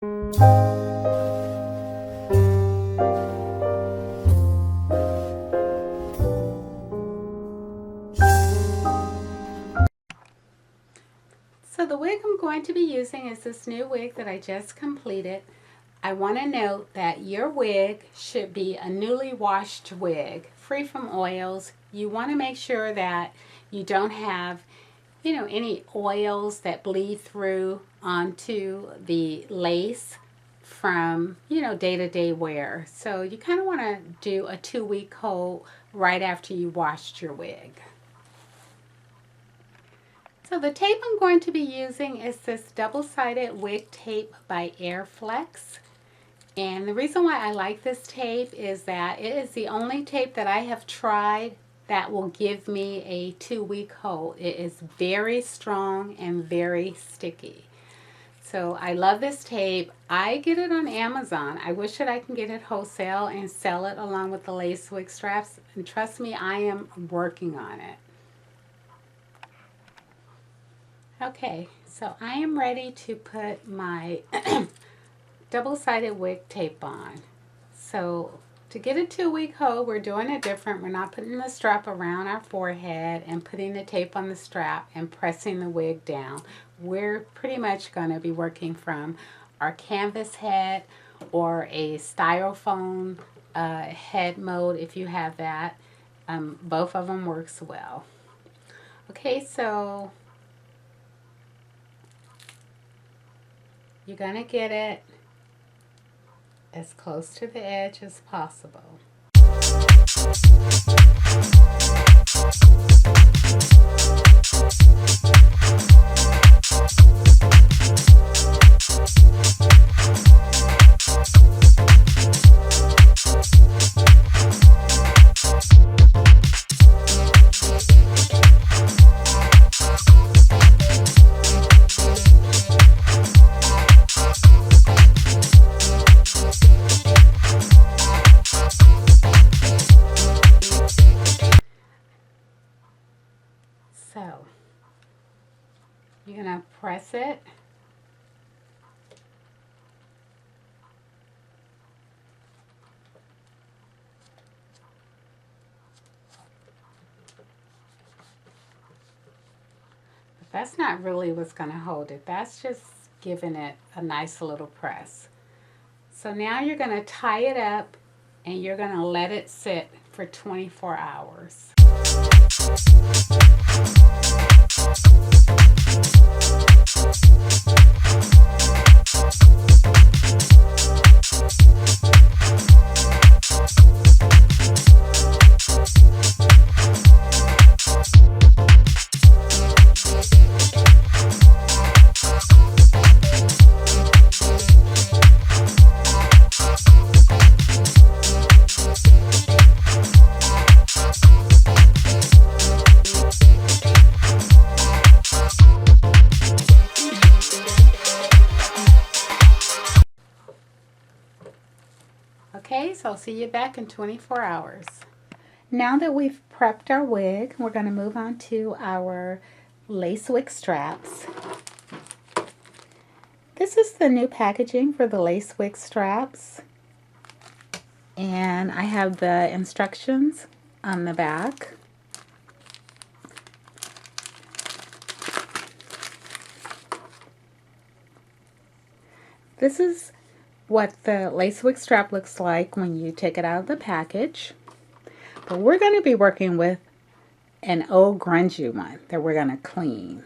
So the wig I'm going to be using is this new wig that I just completed. I want to note that your wig should be a newly washed wig, free from oils. You want to make sure that you don't have, any oils that bleed through onto the lace from, day-to-day wear. So you kind of want to do a 2-week hold right after you washed your wig. So the tape I'm going to be using is this double-sided wig tape by Airflex. And the reason why I like this tape is that it is the only tape that I have tried that will give me a 2-week hold. It is very strong and very sticky. So I love this tape. I get it on Amazon. I wish that I can get it wholesale and sell it along with the lace wig straps. And trust me, I am working on it. Okay, so I am ready to put my double-sided wig tape on. So to get a 2-week hold, we're doing it different. We're not putting the strap around our forehead and putting the tape on the strap and pressing the wig down. We're pretty much going to be working from our canvas head or a styrofoam head mode if you have that. Both of them works well. Okay, so you're going to get it as close to the edge as possible. So, you're going to press it. But that's not really what's going to hold it. That's just giving it a nice little press. So now you're going to tie it up and you're going to let it sit for 24 hours. Okay, so I'll see you back in 24 hours. Now that we've prepped our wig, we're going to move on to our lace wig straps. This is the new packaging for the lace wig straps. And I have the instructions on the back. This is what the lace wig strap looks like when you take it out of the package. But we're going to be working with an old grungy one that we're going to clean.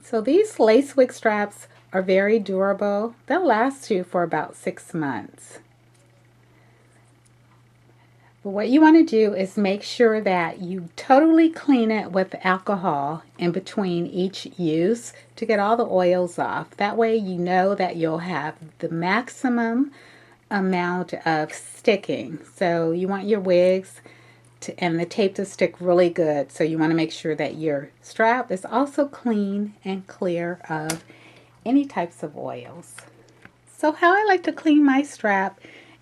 So these lace wig straps are very durable. They'll last you for about 6 months. But what you want to do is make sure that you totally clean it with alcohol in between each use to get all the oils off. That way you know that you'll have the maximum amount of sticking. So you want your wigs and the tape to stick really good. So you want to make sure that your strap is also clean and clear of any types of oils. So how I like to clean my strap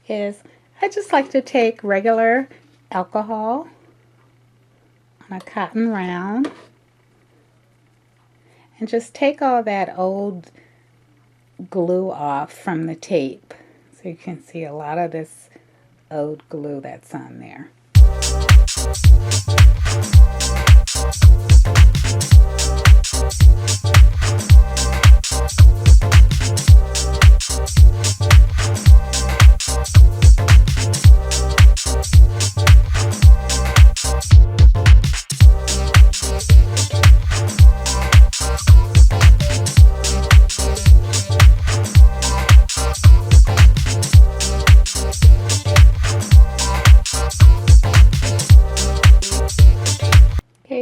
is I just like to take regular alcohol on a cotton round and just take all that old glue off from the tape. So you can see a lot of this old glue that's on there.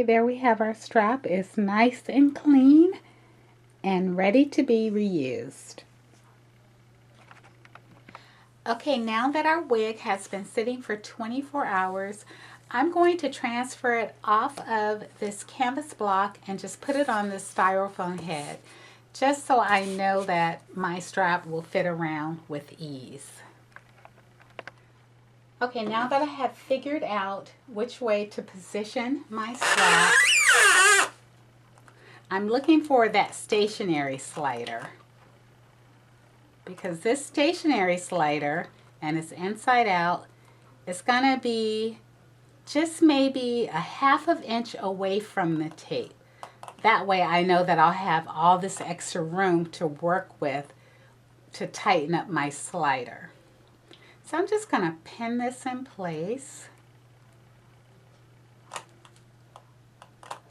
There we have our strap. It's nice and clean and ready to be reused. Okay, now that our wig has been sitting for 24 hours, I'm going to transfer it off of this canvas block and just put it on this styrofoam head, just so I know that my strap will fit around with ease. Okay, now that I have figured out which way to position my strap, I'm looking for that stationary slider, because this stationary slider, and it's inside out, it's gonna be just maybe a ½ inch away from the tape. That way I know that I'll have all this extra room to work with to tighten up my slider. So I'm just going to pin this in place.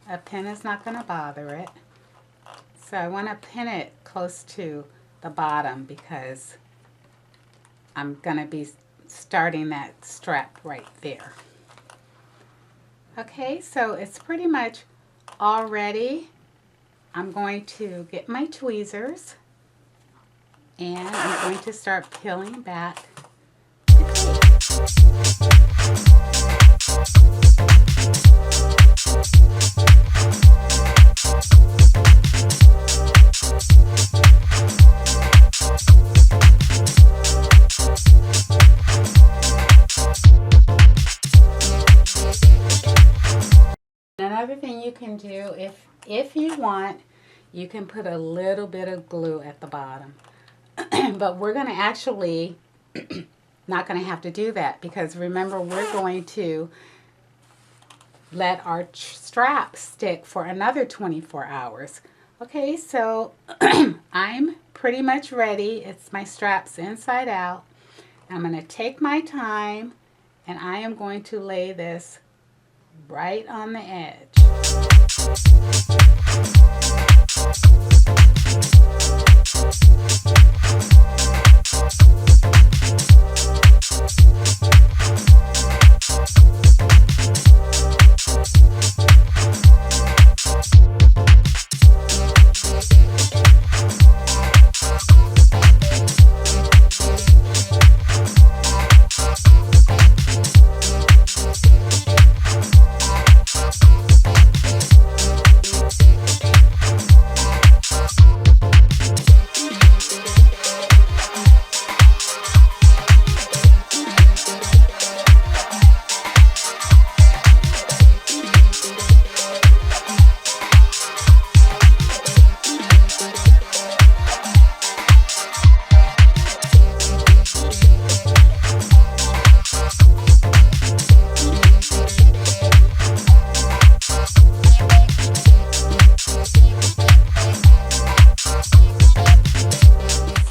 A pin is not going to bother it. So I want to pin it close to the bottom because I'm going to be starting that strap right there. Okay, so it's pretty much all ready. I'm going to get my tweezers and I'm going to start peeling back. Another thing you can do, if you want, you can put a little bit of glue at the bottom. But we're going to actually not going to have to do that, because remember, we're going to let our strap stick for another 24 hours. Okay, so I'm pretty much ready. It's my straps inside out. I'm going to take my time and I am going to lay this right on the edge.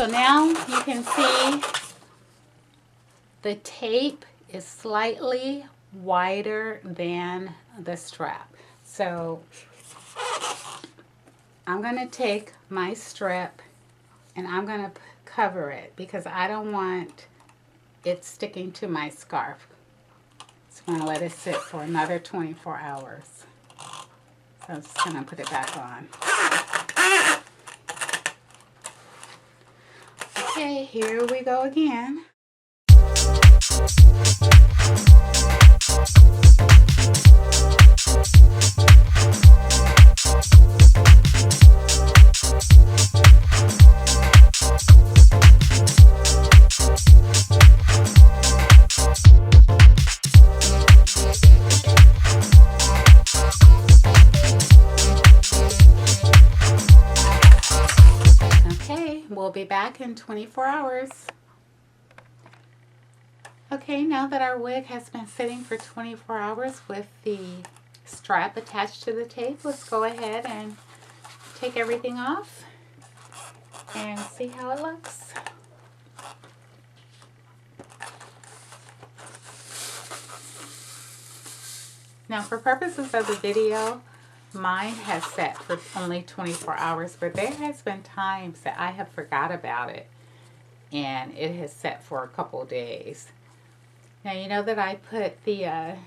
So now you can see the tape is slightly wider than the strap. So I'm going to take my strip and I'm going to cover it because I don't want it sticking to my scarf. So I'm going to let it sit for another 24 hours. So I'm just going to put it back on. Okay, here we go again. We'll be back in 24 hours. Okay, now that our wig has been sitting for 24 hours with the strap attached to the tape, let's go ahead and take everything off and see how it looks. Now, for purposes of the video, mine has set for only 24 hours, but there has been times that I have forgot about it and it has set for a couple days. Now, you know that I put the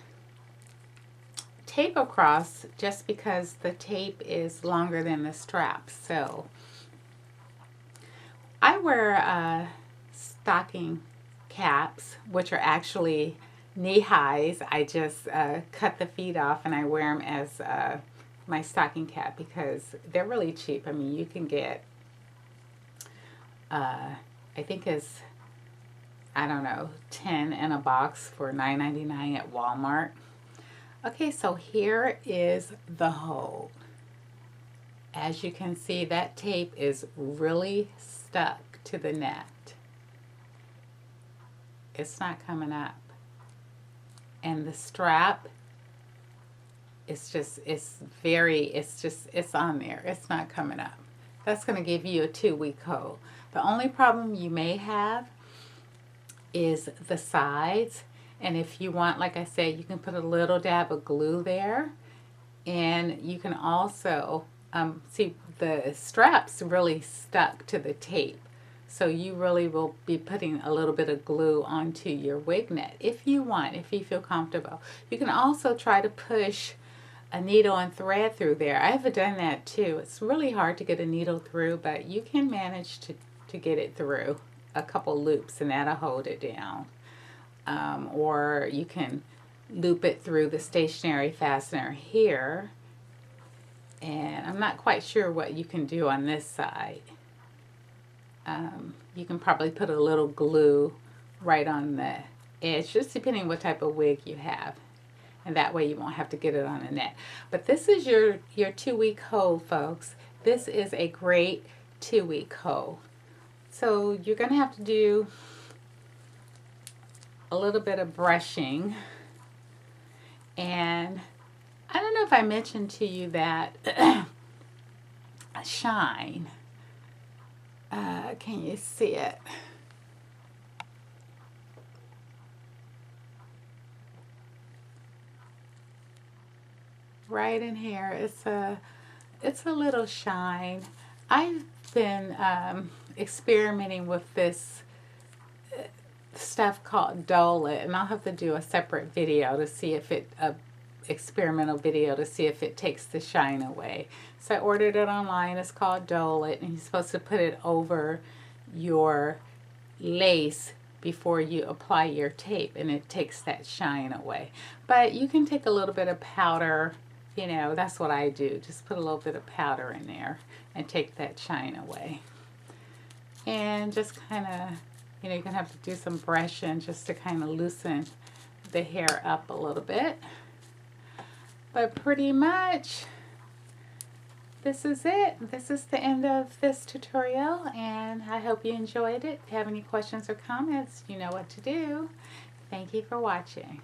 tape across just because the tape is longer than the strap. So I wear stocking caps, which are actually knee highs. I just cut the feet off and I wear them as my stocking cap because they're really cheap. I mean, you can get, I think it's, I don't know, 10 in a box for $9.99 at Walmart. Okay, so here is the hole. As you can see, that tape is really stuck to the net. It's not coming up. And the strap, it's on there. It's not coming up. That's going to give you a 2-week hold. The only problem you may have is the sides. And if you want, like I said, you can put a little dab of glue there. And you can also, see the straps really stuck to the tape. So you really will be putting a little bit of glue onto your wig net if you want, if you feel comfortable. You can also try to push a needle and thread through there. I've done that too. It's really hard to get a needle through, but you can manage to get it through a couple loops and that'll hold it down. Or you can loop it through the stationary fastener here. And I'm not quite sure what you can do on this side. You can probably put a little glue right on the edge, just depending what type of wig you have. And that way you won't have to get it on a net. But this is your 2-week hold, folks. This is a great 2-week hold. So you're going to have to do a little bit of brushing. And I don't know if I mentioned to you that shine. Can you see it? Right in here, it's a little shine. I've been experimenting with this stuff called Dole It, and I'll have to do a separate video to see if it experimental video to see if it takes the shine away. So I ordered it online. It's called Dole It, and you're supposed to put it over your lace before you apply your tape, and it takes that shine away. But you can take a little bit of powder, you know, that's what I do. Just put a little bit of powder in there and take that shine away. And just kind of, you know, you're going to have to do some brushing just to kind of loosen the hair up a little bit. But pretty much, this is it. This is the end of this tutorial, and I hope you enjoyed it. If you have any questions or comments, you know what to do. Thank you for watching.